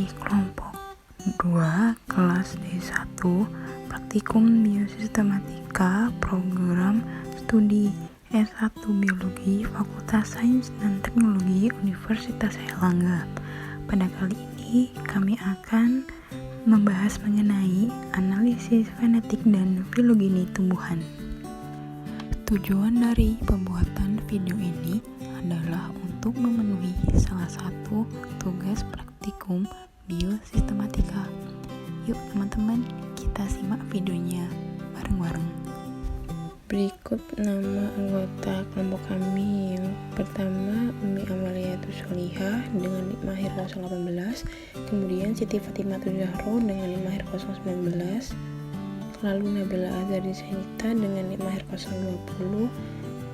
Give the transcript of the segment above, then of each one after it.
di kelompok 2 kelas D1 Praktikum Biosistematika Program Studi S1 Biologi Fakultas Sains dan Teknologi Universitas Airlangga. Pada kali ini kami akan membahas mengenai analisis genetik dan filogeni tumbuhan. Tujuan dari pembuatan video ini adalah untuk memenuhi salah satu tugas praktikum biosistematika. Yuk teman-teman, kita simak videonya bareng-bareng. Berikut nama anggota kelompok kami. Yang pertama, Umi Amaliatus Solihah dengan nikmah lahir 018, kemudian Siti Fatimah Zahro dengan nikmah lahir 019, lalu Nabila Azhari Zainita dengan nikmah lahir 020,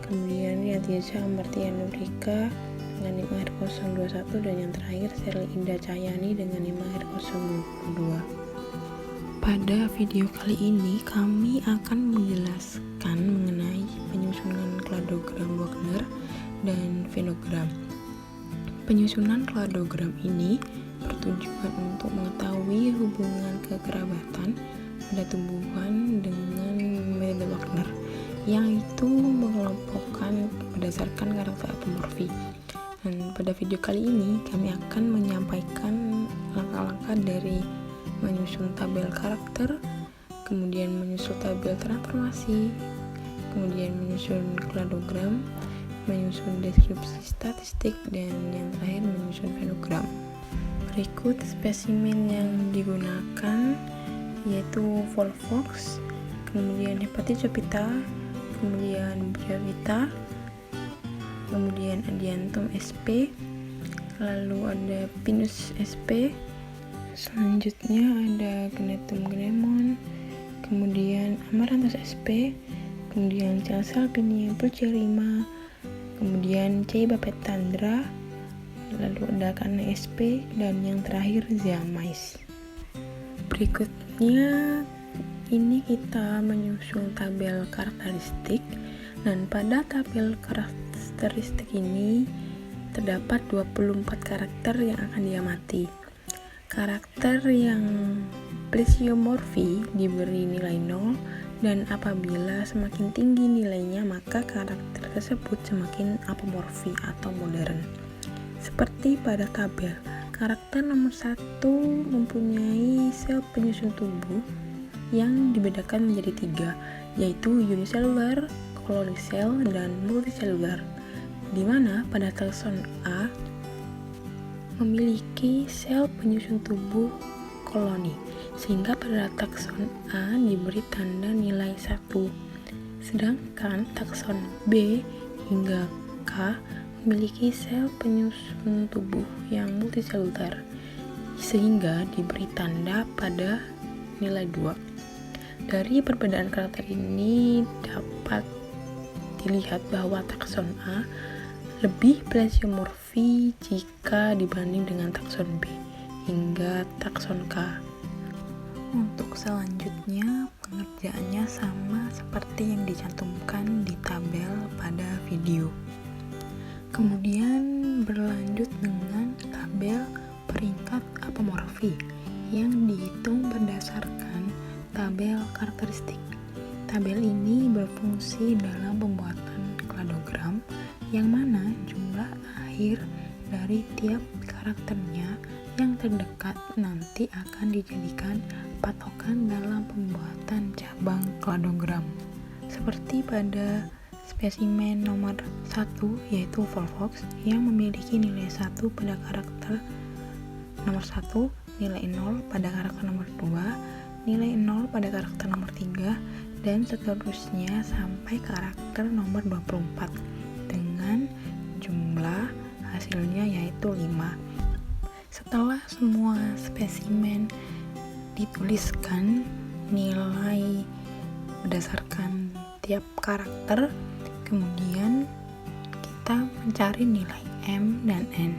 kemudian Riyadiza Amartia Nurika dengan nikmah lahir 021, dan yang terakhir Sherly Indah Cahyani dengan nikmah lahir 022. Pada video kali ini kami akan menjelaskan mengenai penyusunan kladogram Wagner dan fenogram. Penyusunan kladogram ini bertujuan untuk mengetahui hubungan kekerabatan pada tumbuhan dengan metode Wagner, yaitu mengelompokkan berdasarkan karakter apomorfi. Dan pada video kali ini kami akan menyampaikan langkah-langkah dari menyusun tabel karakter, kemudian menyusun tabel transformasi, kemudian menyusun kladogram, menyusun deskripsi statistik, dan yang terakhir menyusun fenogram. Berikut spesimen yang digunakan yaitu Volvox, kemudian Hepatizophyta, kemudian Bryophyta, kemudian Adiantum sp, lalu ada Pinus sp, selanjutnya ada Gnetum gnemon, kemudian Amaranthus sp, kemudian Salsalpinia pulcherrima, kemudian C. bapetandra, lalu ada Canna sp, dan yang terakhir Zeamyce. Berikutnya ini kita menyusun tabel karakteristik, dan pada tabel karakteristik ini terdapat 24 karakter yang akan diamati. Karakter yang plesiomorfi diberi nilai 0, dan apabila semakin tinggi nilainya maka karakter tersebut semakin apomorfi atau modern. Seperti pada tabel, karakter nomor 1 mempunyai sel penyusun tubuh yang dibedakan menjadi 3, yaitu unicellular, colony cell, dan multicellular, di mana pada takson A memiliki sel penyusun tubuh koloni, sehingga pada takson A diberi tanda nilai 1. Sedangkan takson B hingga K memiliki sel penyusun tubuh yang multiselular, sehingga diberi tanda pada nilai 2. Dari perbedaan karakter ini dapat dilihat bahwa takson A lebih plesiomorfi jika dibanding dengan takson B hingga takson K. Untuk selanjutnya, pengerjaannya sama seperti yang dicantumkan di tabel pada video. Kemudian berlanjut dengan tabel peringkat apomorfi yang dihitung berdasarkan tabel karakteristik. Tabel ini berfungsi dalam pembuatan kladogram, yang mana jumlah akhir dari tiap karakternya yang terdekat nanti akan dijadikan patokan dalam pembuatan cabang kladogram. Seperti pada spesimen nomor 1 yaitu Volvox yang memiliki nilai 1 pada karakter nomor 1, nilai 0 pada karakter nomor 2, nilai 0 pada karakter nomor 3, dan seterusnya sampai karakter nomor 24 dengan jumlah hasilnya yaitu 5. Setelah semua spesimen dituliskan nilai berdasarkan tiap karakter, kemudian kita mencari nilai M dan N.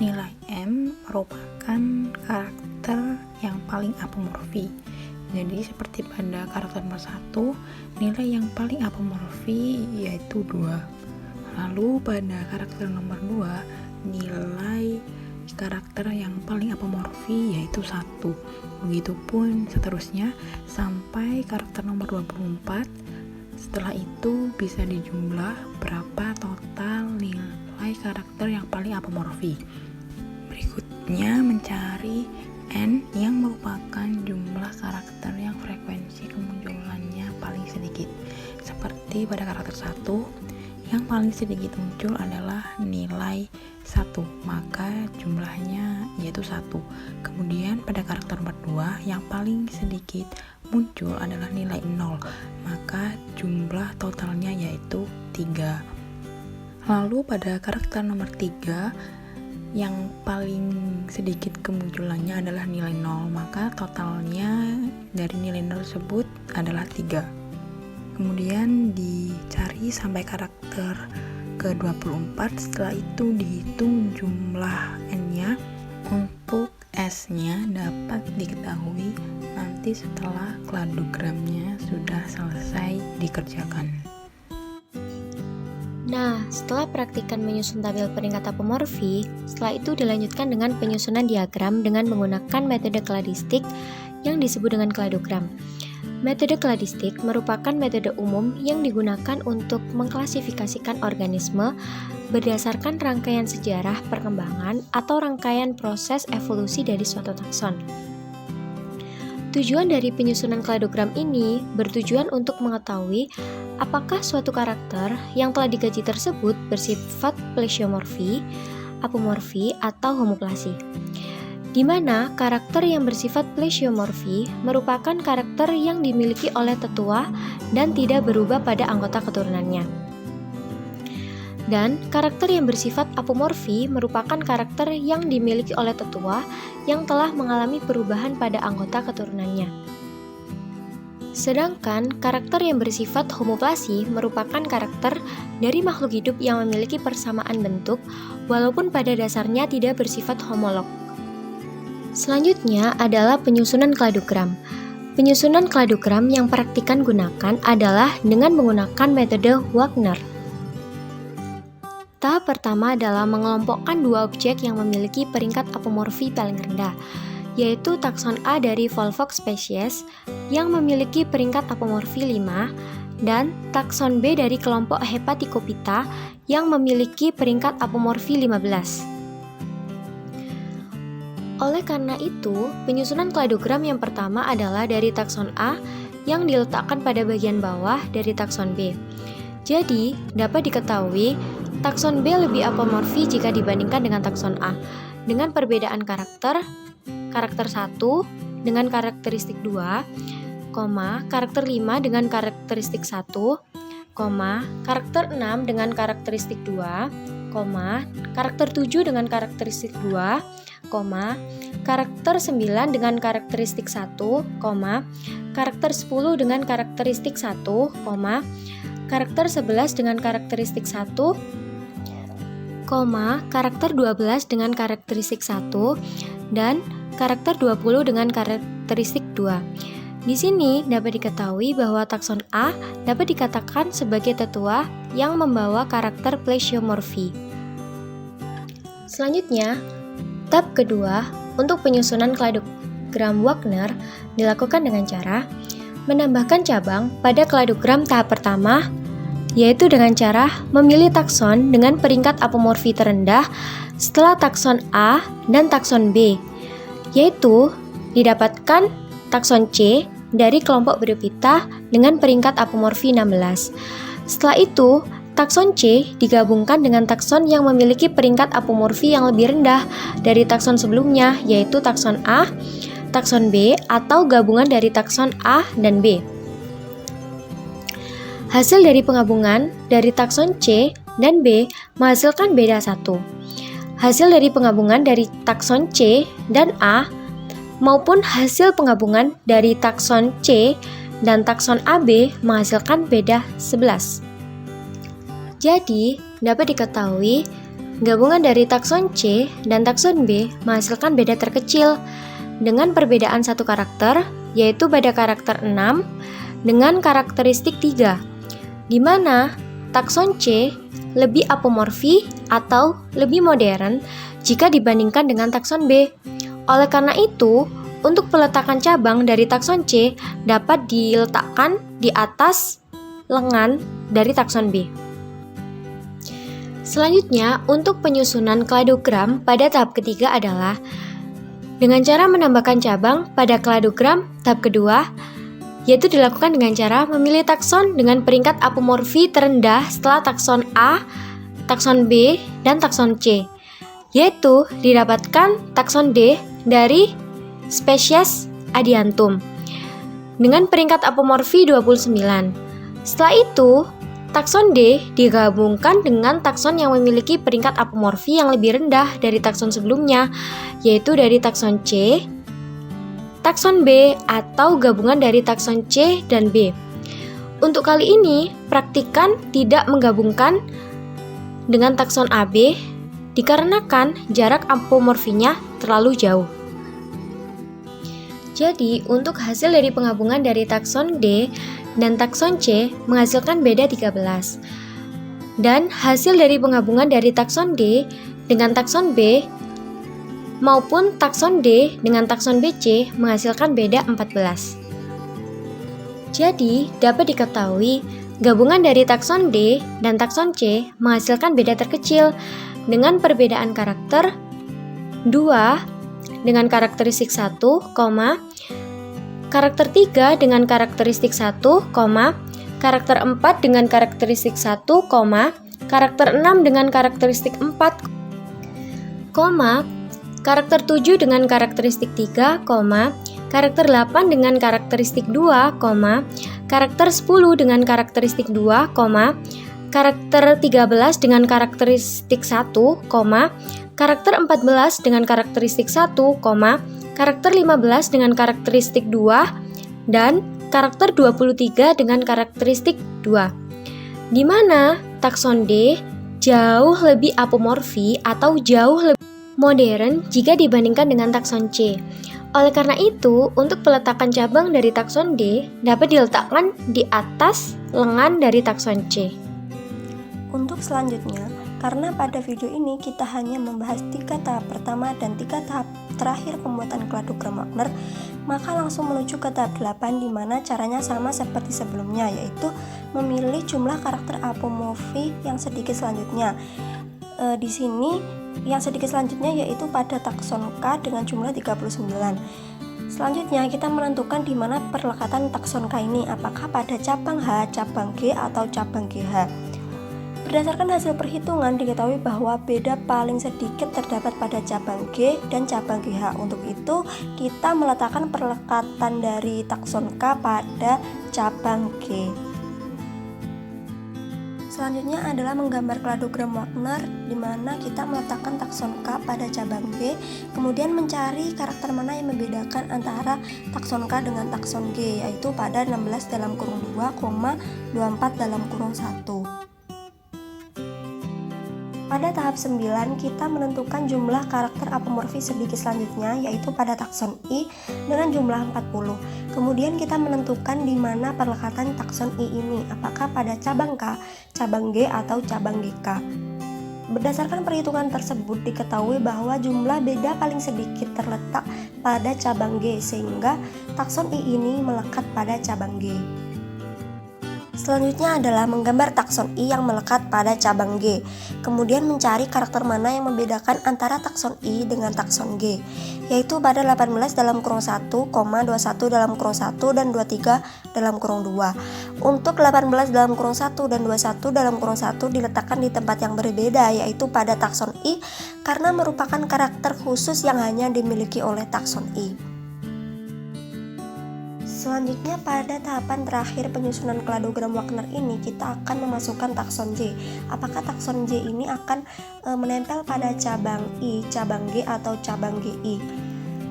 Nilai M merupakan karakter yang paling apomorfi. Jadi seperti pada karakter nomor 1, nilai yang paling apomorfi yaitu 2. Lalu pada karakter nomor 2, nilai karakter yang paling apomorfi yaitu 1. Begitupun seterusnya sampai karakter nomor 24. Setelah itu bisa dijumlah berapa total nilai karakter yang paling apomorfi. Berikutnya mencari N yang merupakan jumlah karakter yang frekuensi kemunculannya paling sedikit. Seperti pada karakter 1, yang paling sedikit muncul adalah nilai 1, maka jumlahnya yaitu 1. Kemudian pada karakter nomor 2, yang paling sedikit muncul adalah nilai 0, maka jumlah totalnya yaitu 3. Lalu pada karakter nomor 3, yang paling sedikit kemunculannya adalah nilai 0, maka totalnya dari nilai 0 tersebut adalah 3. Kemudian dicari sampai karakter ke-24, setelah itu dihitung jumlah N-nya. Untuk S-nya dapat diketahui nanti setelah kladogramnya sudah selesai dikerjakan. Nah, setelah praktikan menyusun tabel peringkat apomorfi, setelah itu dilanjutkan dengan penyusunan diagram dengan menggunakan metode kladistik yang disebut dengan kladogram. Metode kladistik merupakan metode umum yang digunakan untuk mengklasifikasikan organisme berdasarkan rangkaian sejarah perkembangan atau rangkaian proses evolusi dari suatu takson. Tujuan dari penyusunan kladogram ini bertujuan untuk mengetahui apakah suatu karakter yang telah dikaji tersebut bersifat plesiomorfi, apomorfi, atau homoplasi. Di mana karakter yang bersifat plesiomorfi merupakan karakter yang dimiliki oleh tetua dan tidak berubah pada anggota keturunannya. Dan karakter yang bersifat apomorfi merupakan karakter yang dimiliki oleh tetua yang telah mengalami perubahan pada anggota keturunannya. Sedangkan karakter yang bersifat homoplasi merupakan karakter dari makhluk hidup yang memiliki persamaan bentuk walaupun pada dasarnya tidak bersifat homolog. Selanjutnya adalah penyusunan kladogram. Penyusunan kladogram yang praktikan gunakan adalah dengan menggunakan metode Wagner. Tahap pertama adalah mengelompokkan dua objek yang memiliki peringkat apomorfi paling rendah, yaitu takson A dari Volvox species yang memiliki peringkat apomorfi 5 dan takson B dari kelompok Hepaticopita yang memiliki peringkat apomorfi 15. Oleh karena itu, penyusunan kladogram yang pertama adalah dari takson A yang diletakkan pada bagian bawah dari takson B. Jadi, dapat diketahui takson B lebih apomorfi jika dibandingkan dengan takson A, dengan perbedaan karakter 1 dengan karakteristik 2, karakter 5 dengan karakteristik 1, karakter 6 dengan karakteristik 2, karakter 7 dengan karakteristik 2, karakter 9 dengan karakteristik 1, karakter 10 dengan karakteristik 1, karakter 11 dengan karakteristik 1, karakter 12 dengan karakteristik 1, dan karakter 20 dengan karakteristik 2. Di sini dapat diketahui bahwa takson A dapat dikatakan sebagai tetua yang membawa karakter plesiomorfi. Selanjutnya, tahap kedua untuk penyusunan kladogram Wagner dilakukan dengan cara menambahkan cabang pada kladogram tahap pertama, yaitu dengan cara memilih takson dengan peringkat apomorfi terendah setelah takson A dan takson B, yaitu didapatkan takson C dari kelompok Bryophyta dengan peringkat apomorfi 16. Setelah itu, takson C digabungkan dengan takson yang memiliki peringkat apomorfi yang lebih rendah dari takson sebelumnya, yaitu takson A, takson B, atau gabungan dari takson A dan B. Hasil dari penggabungan dari takson C dan B menghasilkan beda 1. Hasil dari penggabungan dari takson C dan A maupun hasil penggabungan dari takson C dan takson AB menghasilkan beda 11. Jadi, dapat diketahui gabungan dari takson C dan takson B menghasilkan beda terkecil dengan perbedaan satu karakter, yaitu pada karakter 6 dengan karakteristik 3, di mana takson C lebih apomorfi atau lebih modern jika dibandingkan dengan takson B. Oleh karena itu, untuk peletakan cabang dari takson C dapat diletakkan di atas lengan dari takson B. Selanjutnya, untuk penyusunan kladogram pada tahap ketiga adalah dengan cara menambahkan cabang pada kladogram tahap kedua, yaitu dilakukan dengan cara memilih takson dengan peringkat apomorfi terendah setelah takson A, takson B, dan takson C, yaitu didapatkan takson D dari spesies Adiantum dengan peringkat apomorfi 29. Setelah itu, takson D digabungkan dengan takson yang memiliki peringkat apomorfi yang lebih rendah dari takson sebelumnya, yaitu dari takson C, takson B, atau gabungan dari takson C dan B. Untuk kali ini, praktikan tidak menggabungkan dengan takson AB dikarenakan jarak apomorfinya terlalu jauh. Jadi, untuk hasil dari penggabungan dari takson D dan takson C menghasilkan beda 13. Dan hasil dari penggabungan dari takson D dengan takson B maupun takson D dengan takson BC menghasilkan beda 14. Jadi, dapat diketahui gabungan dari takson D dan takson C menghasilkan beda terkecil dengan perbedaan karakter 2 dengan karakteristik 1, karakter 3 dengan karakteristik 1, karakter 4 dengan karakteristik 1, karakter 6 dengan karakteristik 4, karakter 7 dengan karakteristik 3, karakter 8 dengan karakteristik 2, karakter 10 dengan karakteristik 2, karakter 13 dengan karakteristik 1, karakter 14 dengan karakteristik 1, karakter 15 dengan karakteristik 2, dan karakter 23 dengan karakteristik 2. Di mana takson D jauh lebih apomorfi atau jauh lebih modern jika dibandingkan dengan takson C. Oleh karena itu, untuk peletakan cabang dari takson D dapat diletakkan di atas lengan dari takson C. Untuk selanjutnya, karena pada video ini kita hanya membahas 3 tahap pertama dan 3 tahap terakhir pembuatan kladogram Wagner, maka langsung menuju ke tahap 8 di mana caranya sama seperti sebelumnya, yaitu memilih jumlah karakter apomorfi yang sedikit selanjutnya. Di sini yang sedikit selanjutnya yaitu pada takson K dengan jumlah 39. Selanjutnya kita menentukan di mana perlekatan takson K ini, apakah pada cabang H, cabang G, atau cabang GH. Berdasarkan hasil perhitungan diketahui bahwa beda paling sedikit terdapat pada cabang G dan cabang GH. Untuk itu kita meletakkan perlekatan dari takson K pada cabang G. Selanjutnya adalah menggambar kladogram Wagner di mana kita meletakkan takson K pada cabang G, kemudian mencari karakter mana yang membedakan antara takson K dengan takson G, yaitu pada 16 dalam kurung 2, 24 dalam kurung 1. Pada tahap 9 kita menentukan jumlah karakter apomorfi sedikit selanjutnya, yaitu pada takson I dengan jumlah 40. Kemudian kita menentukan di mana perlekatan takson I ini, apakah pada cabang K, cabang G, atau cabang GK. Berdasarkan perhitungan tersebut diketahui bahwa jumlah beda paling sedikit terletak pada cabang G, sehingga takson I ini melekat pada cabang G. Selanjutnya adalah menggambar takson I yang melekat pada cabang G, kemudian mencari karakter mana yang membedakan antara takson I dengan takson G, yaitu pada 18 dalam kurung 1, 21 dalam kurung 1, dan 23 dalam kurung 2. Untuk 18 dalam kurung 1 dan 21 dalam kurung 1 diletakkan di tempat yang berbeda, yaitu pada takson I, karena merupakan karakter khusus yang hanya dimiliki oleh takson I. Selanjutnya pada tahapan terakhir penyusunan kladogram Wagner ini kita akan memasukkan takson J. Apakah takson J ini akan menempel pada cabang I, cabang G, atau cabang GI?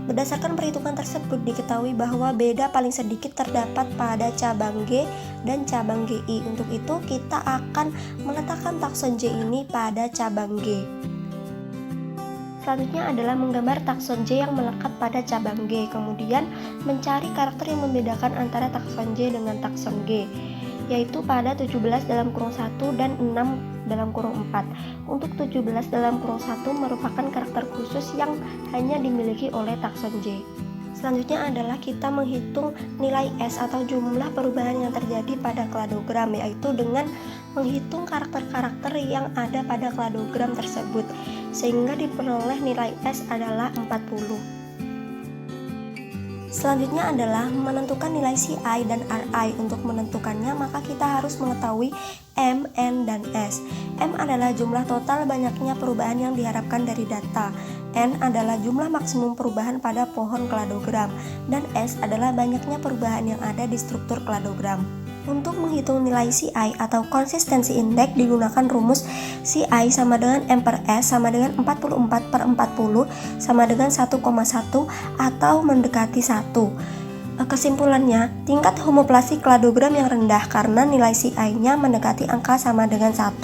Berdasarkan perhitungan tersebut diketahui bahwa beda paling sedikit terdapat pada cabang G dan cabang GI. Untuk itu kita akan meletakkan takson J ini pada cabang G. Selanjutnya adalah menggambar takson J yang melekat pada cabang G, kemudian mencari karakter yang membedakan antara takson J dengan takson G. yaitu pada 17 dalam kurung 1 dan 6 dalam kurung 4. Untuk 17 dalam kurung 1 merupakan karakter khusus yang hanya dimiliki oleh takson J. Selanjutnya adalah kita menghitung nilai S atau jumlah perubahan yang terjadi pada kladogram, yaitu dengan menghitung karakter-karakter yang ada pada kladogram tersebut, sehingga diperoleh nilai S adalah 40. Selanjutnya adalah menentukan nilai CI dan RI. Untuk menentukannya, maka kita harus mengetahui M, N, dan S. M adalah jumlah total banyaknya perubahan yang diharapkan dari data. N adalah jumlah maksimum perubahan pada pohon kladogram, dan S adalah banyaknya perubahan yang ada di struktur kladogram. Untuk menghitung nilai CI atau konsistensi indeks digunakan rumus CI sama dengan M per S sama dengan 44 per 40 sama dengan 1,1 atau mendekati 1. Kesimpulannya, tingkat homoplasi kladogram yang rendah karena nilai CI-nya mendekati angka sama dengan 1.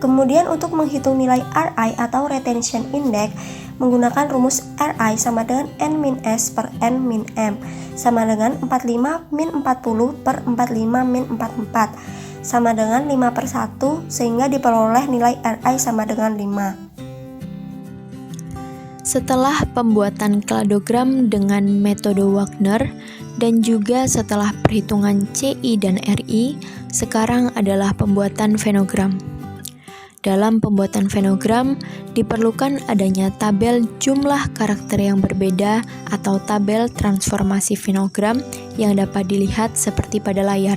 Kemudian untuk menghitung nilai RI atau retention index menggunakan rumus RI sama dengan N min S per N min M sama dengan 45 min 40 per 45 min 44 sama dengan 5 per 1 sehingga diperoleh nilai RI sama dengan 5. Setelah pembuatan kladogram dengan metode Wagner dan juga setelah perhitungan CI dan RI, sekarang adalah pembuatan fenogram. Dalam pembuatan fenogram, diperlukan adanya tabel jumlah karakter yang berbeda atau tabel transformasi fenogram yang dapat dilihat seperti pada layar.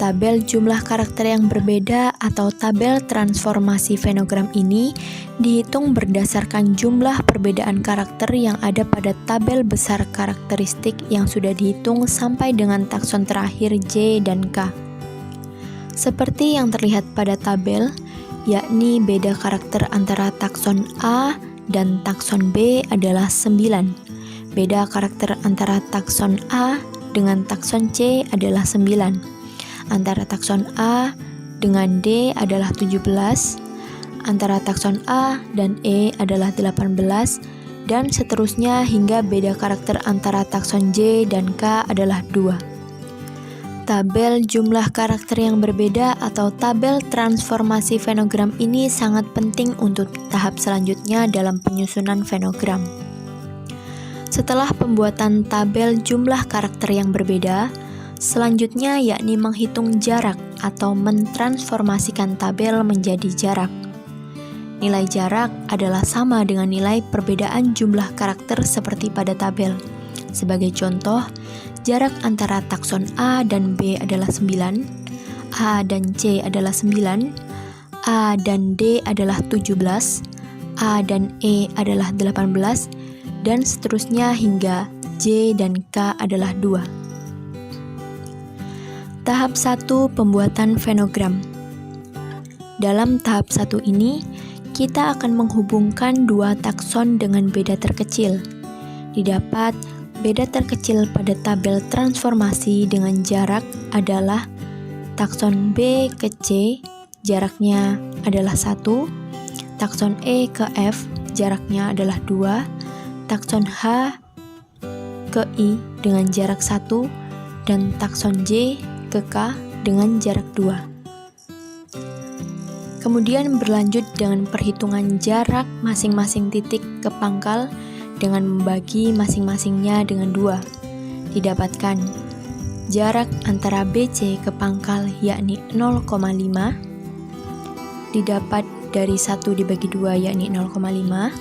Tabel jumlah karakter yang berbeda atau tabel transformasi fenogram ini dihitung berdasarkan jumlah perbedaan karakter yang ada pada tabel besar karakteristik yang sudah dihitung sampai dengan takson terakhir J dan K. Seperti yang terlihat pada tabel, yakni beda karakter antara takson A dan takson B adalah 9. Beda karakter antara takson A dengan takson C adalah 9. Antara takson A dengan D adalah 17. Antara takson A dan E adalah 18. Dan seterusnya hingga beda karakter antara takson J dan K adalah 2. Tabel jumlah karakter yang berbeda atau tabel transformasi fenogram ini sangat penting untuk tahap selanjutnya dalam penyusunan fenogram. Setelah pembuatan tabel jumlah karakter yang berbeda, selanjutnya yakni menghitung jarak atau mentransformasikan tabel menjadi jarak. Nilai jarak adalah sama dengan nilai perbedaan jumlah karakter seperti pada tabel. Sebagai contoh, jarak antara takson A dan B adalah 9, A dan C adalah 9, A dan D adalah 17, A dan E adalah 18, dan seterusnya hingga J dan K adalah 2. Tahap 1 pembuatan fenogram. Dalam tahap 1 ini, kita akan menghubungkan dua takson dengan beda terkecil. Didapat beda terkecil pada tabel transformasi dengan jarak adalah takson B ke C, jaraknya adalah 1, takson E ke F, jaraknya adalah 2, takson H ke I dengan jarak 1, dan takson J ke K dengan jarak 2. Kemudian berlanjut dengan perhitungan jarak masing-masing titik ke pangkal dengan membagi masing-masingnya dengan 2. Didapatkan jarak antara BC ke pangkal yakni 0,5, didapat dari 1 dibagi 2 yakni 0,5.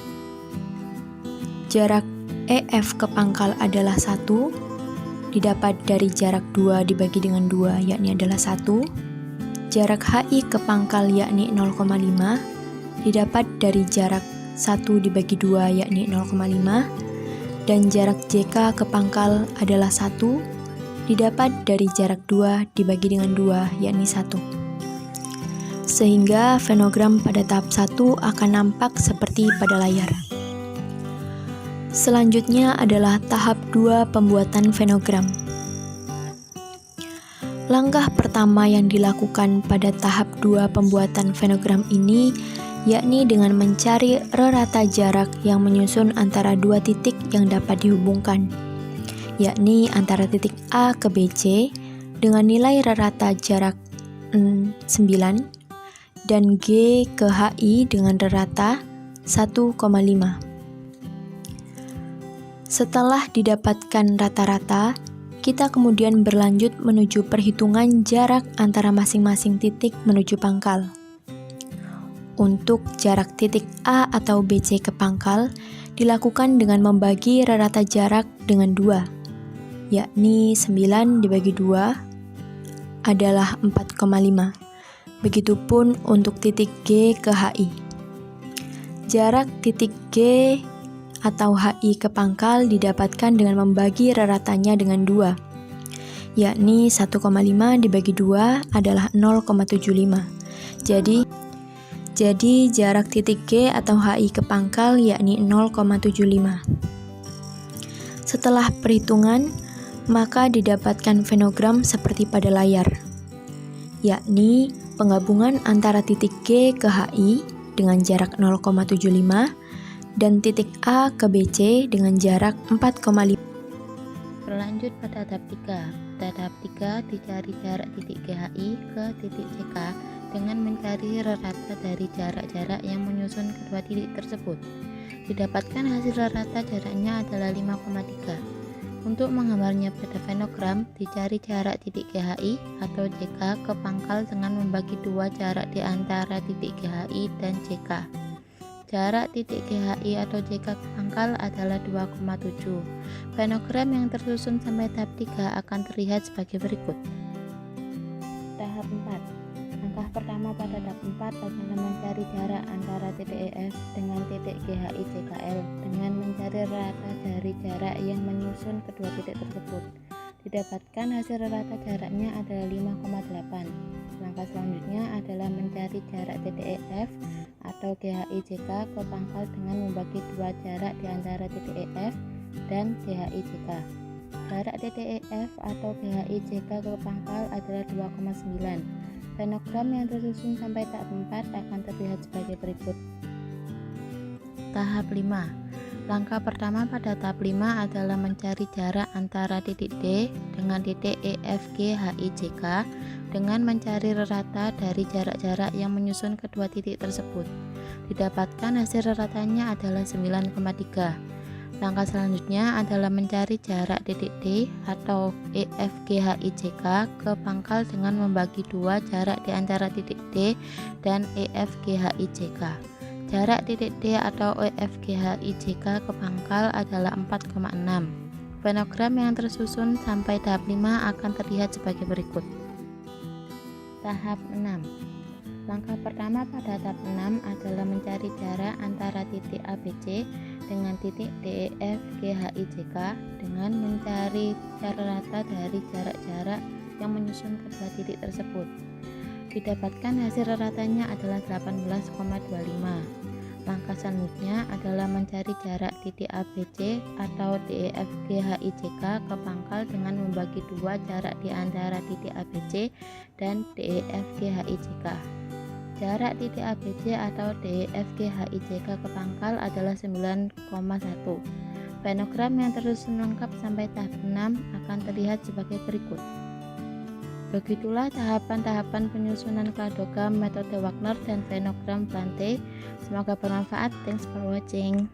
Jarak EF ke pangkal adalah 1, didapat dari jarak 2 dibagi dengan 2 yakni adalah 1. Jarak HI ke pangkal yakni 0,5, didapat dari jarak 1 dibagi 2 yakni 0,5, dan jarak JK ke pangkal adalah 1, didapat dari jarak 2 dibagi dengan 2 yakni 1. Sehingga fenogram pada tahap 1 akan nampak seperti pada layar. Selanjutnya adalah tahap 2 pembuatan fenogram. Langkah pertama yang dilakukan pada tahap 2 pembuatan fenogram ini yakni dengan mencari rerata jarak yang menyusun antara dua titik yang dapat dihubungkan, yakni antara titik A ke BC dengan nilai rata jarak 9 dan G ke HI dengan rata 1,5. Setelah didapatkan rata-rata, kita kemudian berlanjut menuju perhitungan jarak antara masing-masing titik menuju pangkal. Untuk jarak titik A atau BC ke pangkal dilakukan dengan membagi rata jarak dengan 2, yakni 9 dibagi 2 adalah 4,5. Begitupun untuk titik G ke HI. Jarak titik G atau HI ke pangkal didapatkan dengan membagi raratanya dengan 2, yakni 1,5 dibagi 2 adalah 0,75. Jadi jarak titik G atau HI ke pangkal yakni 0,75. Setelah perhitungan, maka didapatkan venogram seperti pada layar, yakni penggabungan antara titik G ke HI dengan jarak 0,75 dan titik A ke BC dengan jarak 4,5. Berlanjut pada tahap 3. Pada tahap 3 dicari jarak titik GHI ke titik CK dengan mencari rata dari jarak-jarak yang menyusun kedua titik tersebut. Didapatkan hasil rata jaraknya adalah 5,3. Untuk menggambarnya pada venogram, dicari jarak titik GHI atau CK ke pangkal dengan membagi 2 jarak di antara titik GHI dan CK. Jarak titik GHI atau CK ke pangkal adalah 2,7. Venogram yang tersusun sampai tahap 3 akan terlihat sebagai berikut. Tahap 4. Langkah pertama pada tahap 4 adalah mencari jarak antara titik EF dengan titik GHI CKL dengan mencari rata dari jarak yang menyusun kedua titik tersebut. Didapatkan hasil rata jaraknya adalah 5,8. Langkah selanjutnya adalah mencari jarak titik EF atau GHI CK ke pangkal dengan membagi 2 jarak di antara titik EF dan GHI CK. Jarak titik EF atau GHI CK ke pangkal adalah 2,9. Venogram yang tersusun sampai tahap 4 akan terlihat sebagai berikut. Tahap 5. Langkah pertama pada tahap 5 adalah mencari jarak antara titik D dengan titik EFG HI CK dengan mencari rata dari jarak-jarak yang menyusun kedua titik tersebut. Didapatkan hasil ratanya adalah 9,3. Langkah selanjutnya adalah mencari jarak titik D atau EFG HI CK ke pangkal dengan membagi 2 jarak di antara titik D dan EFG HI CK. Jarak titik D atau EFG HI CK ke pangkal adalah 4,6. Venogram yang tersusun sampai tahap 5 akan terlihat sebagai berikut. Tahap 6. Langkah pertama pada tahap 6 adalah mencari jarak antara titik ABC dengan titik DEF GHI CK dengan mencari rata dari jarak-jarak yang menyusun kedua titik tersebut. Didapatkan hasil ratanya adalah 18,25. Langkah selanjutnya adalah mencari jarak titik ABC atau DEF GHI CK ke pangkal dengan membagi 2 jarak di antara titik ABC dan DEF GHI CK. Jarak titik ABC atau DEF GHI CK ke pangkal adalah 9,1. Venogram yang tersusun lengkap sampai tahap 6 akan terlihat sebagai berikut. Begitulah tahapan-tahapan penyusunan kladogram metode Wagner dan venogram Plante. Semoga bermanfaat. Thanks for watching.